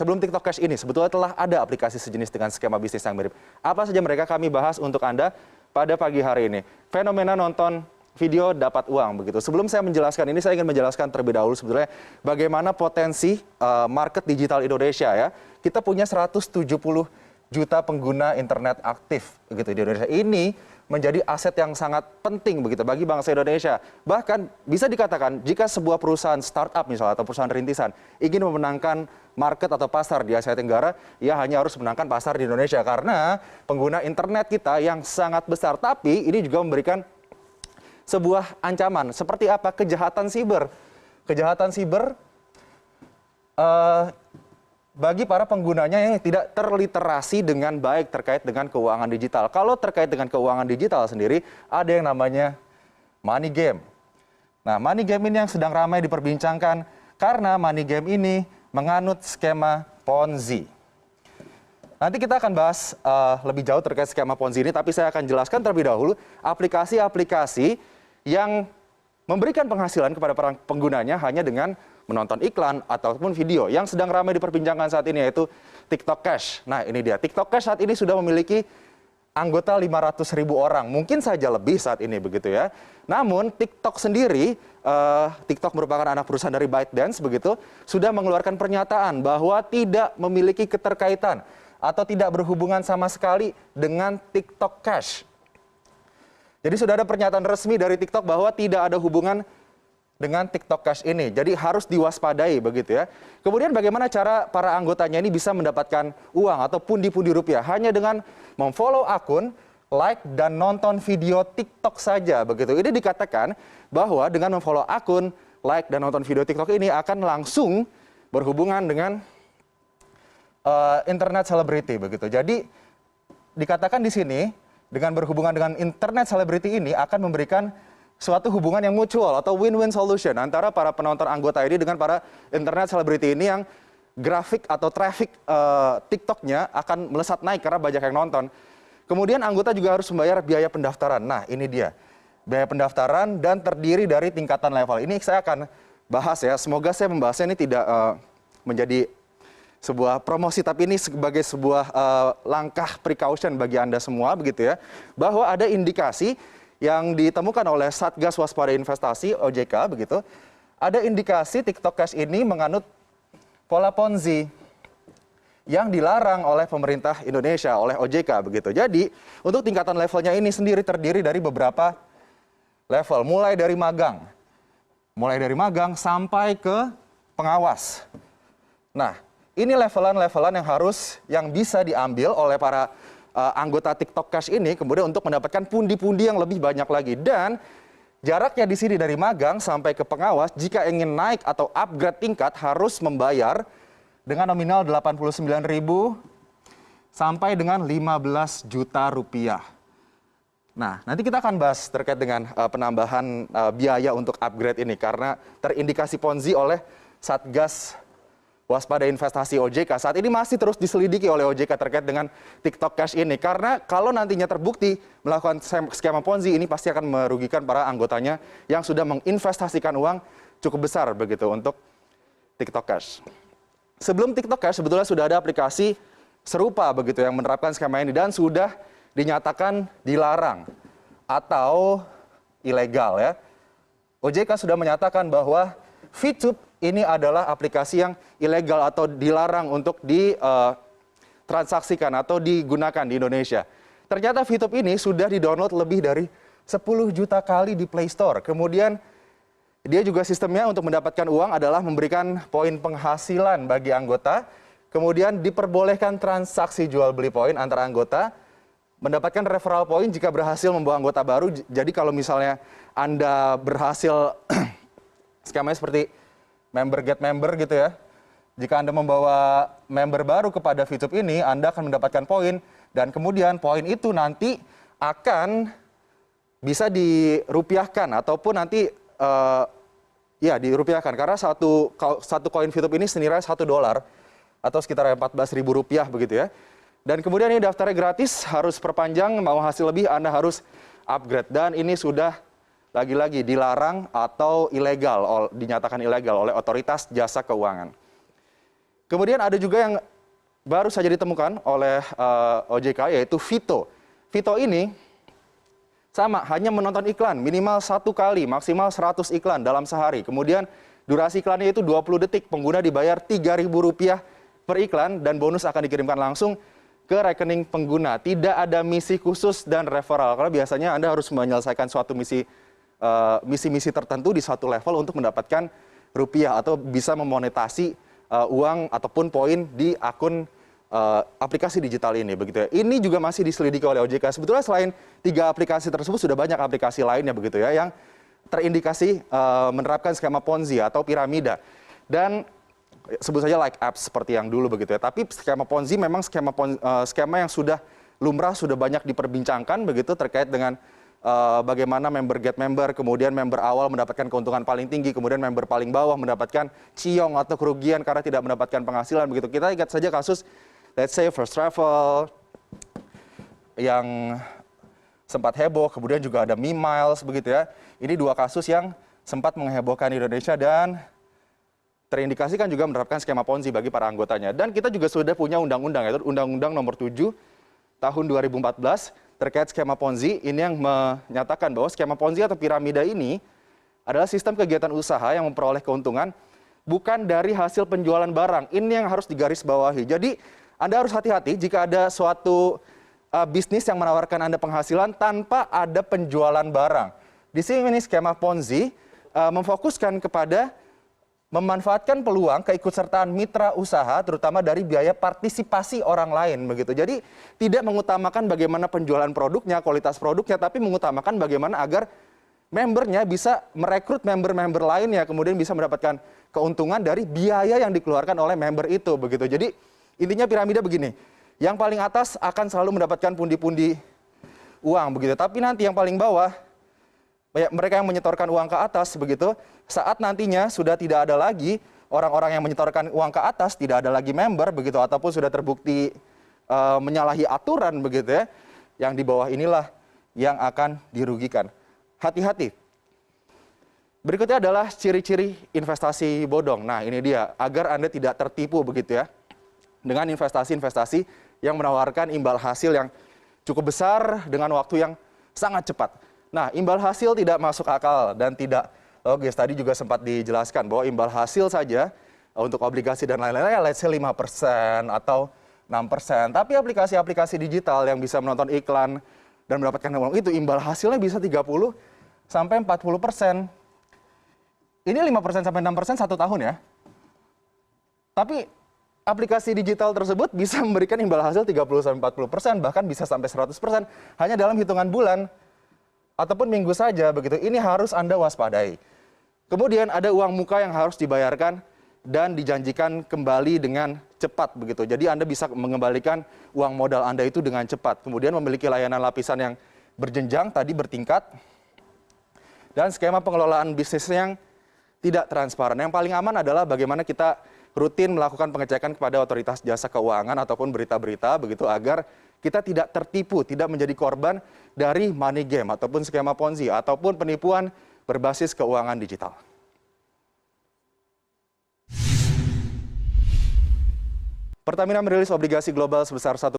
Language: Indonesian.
sebelum TikTok Cash ini sebetulnya telah ada aplikasi sejenis dengan skema bisnis yang mirip. Apa saja mereka kami bahas untuk Anda pada pagi hari ini. Fenomena nonton video dapat uang begitu. Sebelum saya menjelaskan ini, saya ingin menjelaskan terlebih dahulu sebetulnya bagaimana potensi market digital Indonesia ya. Kita punya 170 juta pengguna internet aktif begitu di Indonesia. Ini menjadi aset yang sangat penting begitu bagi bangsa Indonesia. Bahkan bisa dikatakan jika sebuah perusahaan startup misalnya atau perusahaan rintisan ingin memenangkan market atau pasar di Asia Tenggara, ia hanya harus menangkan pasar di Indonesia karena pengguna internet kita yang sangat besar. Tapi ini juga memberikan sebuah ancaman. Seperti apa? Kejahatan siber. Kejahatan siber bagi para penggunanya yang tidak terliterasi dengan baik terkait dengan keuangan digital. Kalau terkait dengan keuangan digital sendiri, ada yang namanya money game. Nah, money game ini yang sedang ramai diperbincangkan karena money game ini menganut skema Ponzi. Nanti kita akan bahas lebih jauh terkait skema Ponzi ini, tapi saya akan jelaskan terlebih dahulu aplikasi-aplikasi yang memberikan penghasilan kepada para penggunanya hanya dengan menonton iklan ataupun video. Yang sedang ramai diperbincangkan saat ini yaitu TikTok Cash. Nah, ini dia. TikTok Cash saat ini sudah memiliki anggota 500.000 orang. Mungkin saja lebih saat ini begitu ya. Namun TikTok sendiri, TikTok merupakan anak perusahaan dari ByteDance begitu, sudah mengeluarkan pernyataan bahwa tidak memiliki keterkaitan atau tidak berhubungan sama sekali dengan TikTok Cash. Jadi sudah ada pernyataan resmi dari TikTok bahwa tidak ada hubungan dengan TikTok Cash ini. Jadi harus diwaspadai begitu ya. Kemudian bagaimana cara para anggotanya ini bisa mendapatkan uang atau pundi-pundi rupiah? Hanya dengan memfollow akun, like, dan nonton video TikTok saja begitu. Ini dikatakan bahwa dengan memfollow akun, like, dan nonton video TikTok ini akan langsung berhubungan dengan internet celebrity begitu. Jadi dikatakan di sini dengan berhubungan dengan internet celebrity ini akan memberikan suatu hubungan yang mutual atau win-win solution antara para penonton anggota ini dengan para internet celebrity ini yang grafik atau traffic TikToknya akan melesat naik karena banyak yang nonton. Kemudian anggota juga harus membayar biaya pendaftaran. Nah, ini dia. Biaya pendaftaran dan terdiri dari tingkatan level. Ini saya akan bahas ya. Semoga saya membahasnya ini tidak menjadi sebuah promosi, tapi ini sebagai sebuah langkah precaution bagi Anda semua begitu ya. Bahwa ada indikasi yang ditemukan oleh Satgas Waspada Investasi OJK begitu, ada indikasi TikTok Cash ini menganut pola Ponzi yang dilarang oleh pemerintah Indonesia, oleh OJK begitu. Jadi untuk tingkatan levelnya ini sendiri terdiri dari beberapa level, mulai dari magang sampai ke pengawas. Nah, ini levelan-levelan yang bisa diambil oleh para anggota TikTok Cash ini kemudian untuk mendapatkan pundi-pundi yang lebih banyak lagi. Dan jaraknya di sini dari magang sampai ke pengawas, jika ingin naik atau upgrade tingkat harus membayar dengan nominal 89.000 sampai dengan 15 juta rupiah. Nah, nanti kita akan bahas terkait dengan penambahan biaya untuk upgrade ini karena terindikasi Ponzi oleh Satgas Waspada Investasi OJK. Saat ini masih terus diselidiki oleh OJK terkait dengan TikTok Cash ini. Karena kalau nantinya terbukti melakukan skema Ponzi ini pasti akan merugikan para anggotanya yang sudah menginvestasikan uang cukup besar begitu untuk TikTok Cash. Sebelum TikTok Cash sebetulnya sudah ada aplikasi serupa begitu yang menerapkan skema ini dan sudah dinyatakan dilarang atau ilegal ya. OJK sudah menyatakan bahwa VTube ini adalah aplikasi yang ilegal atau dilarang untuk ditransaksikan atau digunakan di Indonesia. Ternyata VTube ini sudah di-download lebih dari 10 juta kali di Play Store. Kemudian dia juga sistemnya untuk mendapatkan uang adalah memberikan poin penghasilan bagi anggota. Kemudian diperbolehkan transaksi jual beli poin antara anggota. Mendapatkan referral point jika berhasil membawa anggota baru. Jadi kalau misalnya Anda berhasil skemanya seperti member get member gitu ya. Jika Anda membawa member baru kepada VTube ini, Anda akan mendapatkan poin dan kemudian poin itu nanti akan bisa dirupiahkan ataupun nanti dirupiahkan karena satu koin VTube ini senilai $1 atau sekitar 14.000 rupiah begitu ya. Dan kemudian ini daftarnya gratis, harus perpanjang, mau hasil lebih Anda harus upgrade dan ini sudah lagi-lagi dilarang atau ilegal, dinyatakan ilegal oleh otoritas jasa keuangan. Kemudian ada juga yang baru saja ditemukan oleh OJK, yaitu Vito. Vito ini sama, hanya menonton iklan minimal 1 kali, maksimal 100 iklan dalam sehari. Kemudian durasi iklannya itu 20 detik, pengguna dibayar Rp3.000 per iklan dan bonus akan dikirimkan langsung ke rekening pengguna. Tidak ada misi khusus dan referral, karena biasanya Anda harus menyelesaikan suatu misi tertentu di suatu level untuk mendapatkan rupiah atau bisa memonetasi uang ataupun poin di akun aplikasi digital ini, begitu ya. Ini juga masih diselidiki oleh OJK. Sebetulnya selain 3 aplikasi tersebut sudah banyak aplikasi lainnya, begitu ya, yang terindikasi menerapkan skema Ponzi atau piramida. Dan sebut saja like apps seperti yang dulu, begitu ya. Tapi skema Ponzi memang skema yang sudah lumrah, sudah banyak diperbincangkan, begitu, terkait dengan bagaimana member get member, kemudian member awal mendapatkan keuntungan paling tinggi, kemudian member paling bawah mendapatkan ciong atau kerugian karena tidak mendapatkan penghasilan, begitu. Kita ingat saja kasus, let's say, First Travel yang sempat heboh, kemudian juga ada Miles, begitu ya. Ini 2 kasus yang sempat menghebohkan Indonesia dan terindikasikan juga menerapkan skema Ponzi bagi para anggotanya. Dan kita juga sudah punya undang-undang, yaitu Undang-Undang Nomor 7 Tahun 2014 terkait skema Ponzi. Ini yang menyatakan bahwa skema Ponzi atau piramida ini adalah sistem kegiatan usaha yang memperoleh keuntungan bukan dari hasil penjualan barang. Ini yang harus digarisbawahi. Jadi Anda harus hati-hati jika ada suatu bisnis yang menawarkan Anda penghasilan tanpa ada penjualan barang. Di sini skema Ponzi memfokuskan kepada memanfaatkan peluang keikutsertaan mitra usaha, terutama dari biaya partisipasi orang lain, begitu. Jadi tidak mengutamakan bagaimana penjualan produknya, kualitas produknya, tapi mengutamakan bagaimana agar membernya bisa merekrut member-member lainnya, kemudian bisa mendapatkan keuntungan dari biaya yang dikeluarkan oleh member itu, begitu. Jadi intinya piramida begini, yang paling atas akan selalu mendapatkan pundi-pundi uang, begitu. Tapi nanti yang paling bawah, mereka yang menyetorkan uang ke atas, begitu, saat nantinya sudah tidak ada lagi orang-orang yang menyetorkan uang ke atas, tidak ada lagi member, begitu, ataupun sudah terbukti menyalahi aturan, begitu ya, yang di bawah inilah yang akan dirugikan. Hati-hati. Berikutnya adalah ciri-ciri investasi bodong. Nah, ini dia, agar Anda tidak tertipu, begitu ya, dengan investasi-investasi yang menawarkan imbal hasil yang cukup besar dengan waktu yang sangat cepat. Nah, imbal hasil tidak masuk akal dan tidak logis. Tadi juga sempat dijelaskan bahwa imbal hasil saja untuk obligasi dan lain-lain, ya let's say 5% atau 6%. Tapi aplikasi-aplikasi digital yang bisa menonton iklan dan mendapatkan uang itu, imbal hasilnya bisa 30 sampai 40%. Ini 5% sampai 6% 1 tahun ya. Tapi aplikasi digital tersebut bisa memberikan imbal hasil 30 sampai 40%, bahkan bisa sampai 100% hanya dalam hitungan bulan ataupun minggu saja, begitu. Ini harus Anda waspadai. Kemudian ada uang muka yang harus dibayarkan dan dijanjikan kembali dengan cepat, begitu. Jadi Anda bisa mengembalikan uang modal Anda itu dengan cepat. Kemudian memiliki layanan lapisan yang berjenjang, tadi bertingkat, dan skema pengelolaan bisnis yang tidak transparan. Yang paling aman adalah bagaimana kita rutin melakukan pengecekan kepada otoritas jasa keuangan ataupun berita-berita, begitu, agar kita tidak tertipu, tidak menjadi korban dari money game ataupun skema Ponzi ataupun penipuan berbasis keuangan digital. Pertamina merilis obligasi global sebesar 1